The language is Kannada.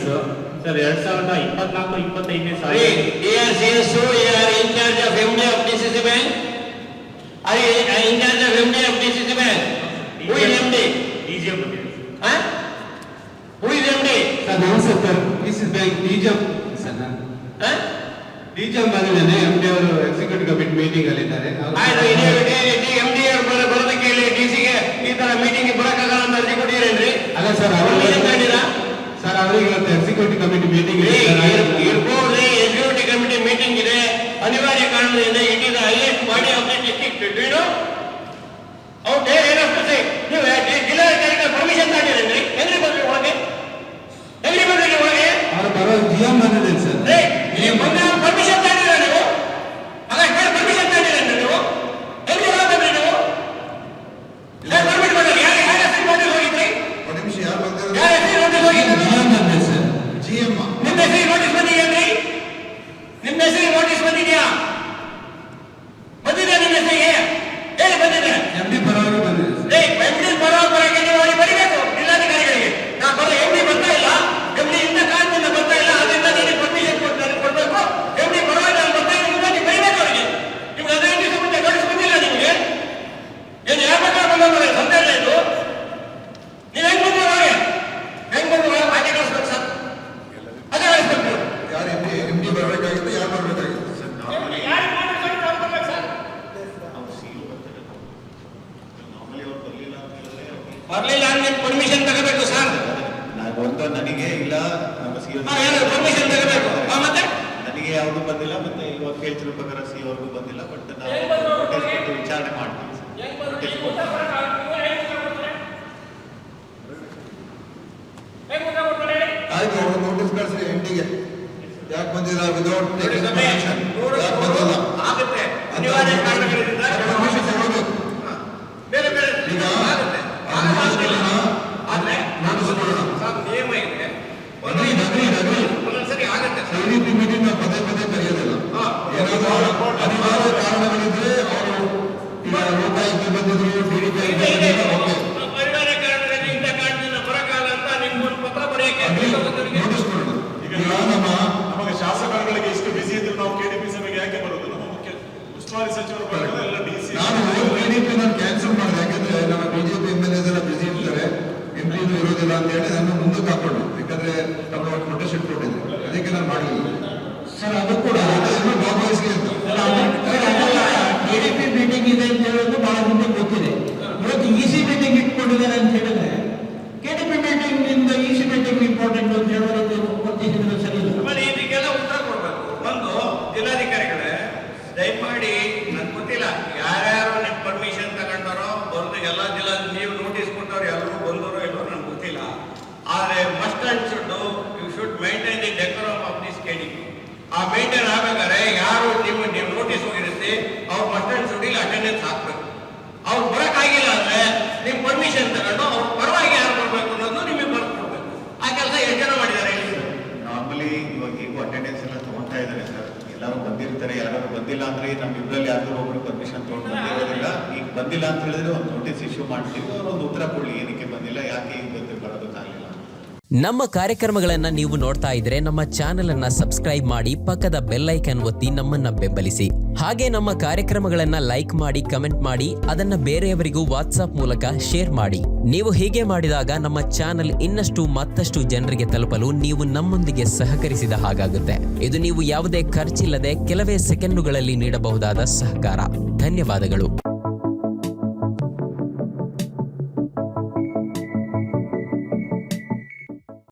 ಸರ್ 2024-25 ಸಾಲ. ARCSO, you are in charge of MD of DCC Bank? Are you in charge of MD of DCC Bank? Who is MD? DGM ಬಂದಿದೆ sir. Huh? Who is MD? Sir ನಮಸ್ತೆ sir, DCC bank DGM sir. ನಾನು Huh? ಡಿಜಿಎಂ ಬಂದಿದ್ದೇನೆ. MD ಅವರು ಎಕ್ಸಿಕ್ಯೂಟಿವ್ ಕಮಿಟಿ ಮೀಟಿಂಗ್ ಅಲ್ಲಿ ಇದ್ದಾರೆ. ಆಯ್ತು, MD ಅವರು ಬರೋದಕ್ಕೆ ಇಲ್ಲಿ DCಗೆ ಈ ತರ ಮೀಟಿಂಗ್ ಬರಕ್ಕಾಗಲ್ಲ ಅಂತ ಅರ್ಜಿ ಕೊಟ್ಟಿರೇನ್ರಿ? ಅಲ್ಲ ಸರ್, ಸರ್ ಅವರಿಗೆ ಇವತ್ತು ಎಕ್ಸಿಕ್ಯೂಟಿವ್ ಕಮಿಟಿ ಮೀಟಿಂಗ್ ಇರ್ಬೋದು. ಎಕ್ಸಿಕ್ಯೂಟಿವ್ ಕಮಿಟಿ ಮೀಟಿಂಗ್ ಇದೆ, ಅನಿವಾರ್ಯ ಕಾರಣದಿಂದ it is the highest body of the district. Do you know? Out there enough to say. ನೀವು ಜಿಲ್ಲಾಧಿಕಾರಿಗಳ ಪರ್ಮಿಷನ್ ತಗೊಂಡಿರೇನ್ರಿ? ಹೆಂಗ್ರಿ ಬಂದ್ರಿ ಒಳಗೆ? ಹೆಂಗ್ರಿ ಬಂದ್ರಿ ಒಳಗೆ? ಅವರ ಬರೋ ಜಿಎಂ ಬಂದಿದೆ ಸರ್. ನೀವು ಬಂದ ಪರ್ಮಿಷನ್ ತಗೊಂಡಿರ ನೀವು? ಹಾಗಾದ್ರೆ ಪರ್ಮಿಷನ್ ತಗೊಂಡಿರೇನ್ರಿ ನೀವು? ಹೆಂಗ್ರಿ ಬಂದ್ರಿ ನೀವು? ಪರ್ಮಿಟ್ ಬಂದ್ರಿ? ಯಾರ ಹೆಸರು ನೋಟಿಸ್ ಹೋಗಿದ್ರಿ? ಒಂದು ನಿಮಿಷ, ಯಾರು ಬಂದಿದ್ದಾರೆ? ಯಾರ ಹೆಸರು ನೋಟಿಸ್ ಹೋಗಿದ್ರಿ? ಜಿಎಂ ಬಂದಿದೆ ಸರ್. ಜಿಎಂ ನಿಮ್ಮ ಹೆಸರು ನೋಟಿಸ್ ಬಂದಿದೆಯೇನ್ರಿ? ನಿಮ್ಮ ಹೆಸರು ನೋಟಿಸ್ ಬಂದಿದೆಯಾ? ಬಂದಿದೆ ನಿಮ್ಮ ಹೆಸರಿಗೆ? ಹೇಳಿ ಬಂದಿದೆ. MD ಪರವಾಗಿ ಬಂದಿದೆ ಸರ್. MD ಬರೋವರೆಗೆ ನೀವು ಅವರಿಗೆ ಬರೀಬೇಕು ಜಿಲ್ಲಾಧಿಕಾರಿಗಳಿಗೆ. ನಾ ಬರೋ MD ಬರ್ತಾ ಇಲ್ಲ, MD ಇಂದ ಕಾರಣದಿಂದ ಬರ್ತಾ ಇಲ್ಲ, ಅದರಿಂದ ನೀವು ಪರ್ಮಿಷನ್ ಕೊಡಬೇಕು. MD ಬರೋವಾಗ ನಾನು ಬರ್ತಾ ಇಲ್ಲ ಅಂತ ನೀವು ಬರೀಬೇಕು ಅವರಿಗೆ. ನಿಮ್ಗೆ 15 ದಿವಸ ಮುಂದೆ ನೋಟಿಸ್ ಬಂದಿಲ್ಲ ನಿಮಗೆ? ಏನು ಯಾವ ಪ್ರಕಾರ ಬಂದ್ರೆ ಸಂದೇಹ ಇದು? ನೀವು ಹೆಂಗ್ ಬಂದ್ರೆ ಹೊರಗೆ? ಹೆಂಗ್ ಬಂದ್ರೆ ಆಕೆ ಕಳಿಸ್ಬೇಕು ಸರ್? ಅದೇ ಕಳಿಸ್ಬೇಕು. ಯಾರು MD ಬರಬೇಕಾಗಿತ್ತು, ಯಾರು ಬರಬೇಕಾಗಿತ್ತು ಸರ್? ಯಾರಿಗೆ ಮಾತಾಡ್ಕೊಂಡು ಅವ್ರು ಬರ್ಬೇಕು ಸರ್? ಬರ್ಲಿಲ್ಲ ಅಂದ್ರೆ ಪರ್ಮಿಷನ್ ತಗೋಬೇಕು ಸರ್. ನನಗೆ ಇಲ್ಲ, ನಮ್ಮ ಸಿ ಪರ್ಮಿಷನ್ ತಗೋಬೇಕು. ಮತ್ತೆ ನನಗೆ ಯಾವುದು ಬಂದಿಲ್ಲ, ಮತ್ತೆ ಇವಾಗ ಕೇಳ್ತಿರೋ ಪ್ರಕಾರ ಸಿ ಅವ್ರಿಗೂ ಬಂದಿಲ್ಲ. ಬಟ್ ನಾವು ನೋಟಿಸ್ ಕೊಟ್ಟು ವಿಚಾರಣೆ ಮಾಡ್ತೀವಿ ಸರ್. ನೋಟಿಸ್ ಕೊಟ್ಟು ಆಯ್ತು, ಅವರು ನೋಟಿಸ್ ಕಳಿಸ್ರಿ MDಗೆ. ಯಾಕೆ ಬಂದಿಲ್ಲ ವಿದೌಟ್ ಟೇಕಿಂಗ್ ಪರ್ಮಿಷನ್? ಯಾಕೆ ಬಂದಿಲ್ಲ? ಆಗುತ್ತೆ, ಅನಿವಾರ್ಯ ಕಾರಣಗಳಿಂದ ಪರ್ಮಿಷನ್ ತಗೋಬೇಕು. ಬೇರೆ ಬೇರೆ ಈಗ ಆಗುತ್ತೆ. ಆದ್ರೆ ನೋಟಿಸ್ ಕೊಡೋಣ. ಸರ್ ನಿಯಮ ಇದೆ. ಒಂದೊಂದ್ಸರಿ ಆಗುತ್ತೆ ಸರ್. ADP ಮೀಟಿಂಗ್ ನಾವು ಪದೇ ಪದೇ ಕರೆಯೋದಿಲ್ಲ. ಏನಾದರೂ ಅನಿವಾರ್ಯ ಕಾರಣಗಳಿದ್ರೆ ಅವರು ಈಗ ಲೋಕಾಯುಕ್ತ ಬಂದಿದ್ರು, DDP ಬಂದಿದ್ರು, ಓಕೆ ಅನಿವಾರ್ಯ ಕಾರಣಗಳಿಂದ ಇಂಥ ಕಾರಣದಿಂದ ಬರಕಾಲ ಅಂತ ನಿಮ್ಗೊಂದು ಪತ್ರ ಬರೆಯಕ್ಕೆ ನೋಟಿಸ್ ಕೊಡೋಣ. ಈಗ ನಮಗೆ ಶಾಸಕರುಗಳಿಗೆ ಎಷ್ಟು ಬಿಸಿ ಇದ್ರು ನಾವು KDP ಸಭೆಗೆ ಯಾಕೆ ಬರೋದು? ನಮ್ಮ ಮುಖ್ಯ ಉಸ್ತುವಾರಿ ಸಚಿವರು ಬರೋದು, ಎಲ್ಲ DC. ನಾನು DDP ನಾನು ಕ್ಯಾನ್ಸಲ್ ಮಾಡಿದೆ. ಯಾಕಂದ್ರೆ ನಮ್ಮ BJP MLAs ಎಲ್ಲ ಬಿಸಿ ಇರ್ತಾರೆ, MP ಇರೋದಿಲ್ಲ ಅಂತ ಹೇಳಿ ನಾನು ಮುಂದಕ್ಕೆ ಹಾಕೊಂಡು, ಯಾಕಂದ್ರೆ ನಮ್ಮ ನೋಟಿಸ್ ಇಟ್ಕೊಂಡಿದ್ದೆ, ಅದಕ್ಕೆ ನಾನು ಮಾಡಲಿಲ್ಲ ಸರ್. ಅದು ಕೂಡ ಭಾಗವಹಿಸಿ ಅಂತ KDP ಮೀಟಿಂಗ್ ಇದೆ ಅಂತ ಹೇಳೋದು ಬಹಳ ಮುಂದೆ ಗೊತ್ತಿದೆ. ಇವತ್ತು EC ಮೀಟಿಂಗ್ ಇಟ್ಕೊಂಡಿದ್ದಾರೆ ಅಂತ ಹೇಳಿದ್ರೆ KDP ಮೀಟಿಂಗ್ ಇಂದ EC ಮೀಟಿಂಗ್ ಇಂಪಾರ್ಟೆಂಟ್ ಅಂತ ಹೇಳೋದು ಗೊತ್ತಿದ್ರೆ ಸರಿ ಇಲ್ಲ. ಆಮೇಲೆ ಇದಕ್ಕೆಲ್ಲ ಉತ್ತರ ಕೊಡ್ಬೇಕು. ಒಂದು ಜಿಲ್ಲಾಧಿಕಾರಿಗಳೇ ದಯಮಾಡಿ ನನ್ಗೆ ಗೊತ್ತಿಲ್ಲ ಯಾರ್ಯಾರು ನಿಮ್ಮ ಪರ್ಮಿಷನ್ ತಗೊಂಡಾರೋ ಬಂದು ಎಲ್ಲ ಜಿಲ್ಲಾ ನೀವು ನೋಟಿಸ್ ಕೊಟ್ಟವ್ರು ಎಲ್ಲರೂ ಬಂದವರು ಎಲ್ಲರೂ ನನ್ಗೆ ಗೊತ್ತಿಲ್ಲ. ಆದರೆ must and you should maintain the decorum of this KDP. ಆ ಮೇಂಟೈನ್ ಆಗಬೇಕಾದ್ರೆ ಯಾರು ನೀವು ನೋಟಿಸ್ ಹೋಗಿರುತ್ತೆ ಅವ್ರು ಮಸ್ಟ್ ಅಂಡ್ ಶುಡ್ ಇಲ್ಲಿ ಅಟೆಂಡೆನ್ಸ್ ಹಾಕ್ಬೇಕು. ಅವ್ರು ಬರೋಕ್ಕಾಗಿಲ್ಲ ಅಂದ್ರೆ ನಿಮ್ಮ ಪರ್ಮಿಷನ್ ತಗೊಂಡು ಅವ್ರ ಪರವಾಗಿ ಯಾರು ಬರಬೇಕು ಅನ್ನೋದು ನಿಮಗೆ ಬರ್ಕೊಡ್ಬೇಕು. ಆ ಕೆಲಸ ಎಷ್ಟು ಜನ ಮಾಡಿದ್ದಾರೆ ಹೇಳಿ? ನಾರ್ಮಲಿ ಇವಾಗ ಈಗ ಅಟೆಂಡೆನ್ಸ್ ಎಲ್ಲ ತಗೊಂತಾ ಇದ್ದಾರೆ ಸರ್. ಎಲ್ಲರೂ ಬಂದಿರ್ತಾರೆ, ಯಾರು ಬಂದಿಲ್ಲ ಅಂದ್ರೆ ನಮ್ಮ ಇಬ್ಬರಲ್ಲಿ ಯಾರು ಒಬ್ರು ಪರ್ಮಿಷನ್ ತಗೊಂಡು ಬಂದಿರೋದಿಲ್ಲ. ಈಗ ಬಂದಿಲ್ಲ ಅಂತ ಹೇಳಿದ್ರೆ ಒಂದು ನೋಟಿಸ್ ಇಶ್ಯೂ ಮಾಡ್ತೀವಿ, ಅವರು ಒಂದು ಉತ್ತರ ಕೊಡ್ಲಿ ಏನಕ್ಕೆ ಬಂದಿಲ್ಲ, ಯಾಕೆ ಈಗ ಬರೋದಕ್ಕಾಗಲಿಲ್ಲ. ನಮ್ಮ ಕಾರ್ಯಕ್ರಮಗಳನ್ನ ನೀವು ನೋಡ್ತಾ ಇದ್ರೆ ನಮ್ಮ ಚಾನೆಲ್ ಅನ್ನ ಸಬ್ಸ್ಕ್ರೈಬ್ ಮಾಡಿ, ಪಕ್ಕದ ಬೆಲ್ ಐಕಾನ್ ಒತ್ತಿ ನಮ್ಮನ್ನ ಬೆಂಬಲಿಸಿ. ಹಾಗೆ ನಮ್ಮ ಕಾರ್ಯಕ್ರಮಗಳನ್ನ ಲೈಕ್ ಮಾಡಿ, ಕಮೆಂಟ್ ಮಾಡಿ, ಅದನ್ನ ಬೇರೆಯವರಿಗೂ ವಾಟ್ಸ್ಆಪ್ ಮೂಲಕ ಶೇರ್ ಮಾಡಿ. ನೀವು ಹೀಗೆ ಮಾಡಿದಾಗ ನಮ್ಮ ಚಾನೆಲ್ ಇನ್ನಷ್ಟು ಮತ್ತಷ್ಟು ಜನರಿಗೆ ತಲುಪಲು ನೀವು ನಮ್ಮೊಂದಿಗೆ ಸಹಕರಿಸಿದ ಹಾಗಾಗುತ್ತೆ. ಇದು ನೀವು ಯಾವುದೇ ಖರ್ಚಿಲ್ಲದೆ ಕೆಲವೇ ಸೆಕೆಂಡುಗಳಲ್ಲಿ ನೀಡಬಹುದಾದ ಸಹಕಾರ. ಧನ್ಯವಾದಗಳು.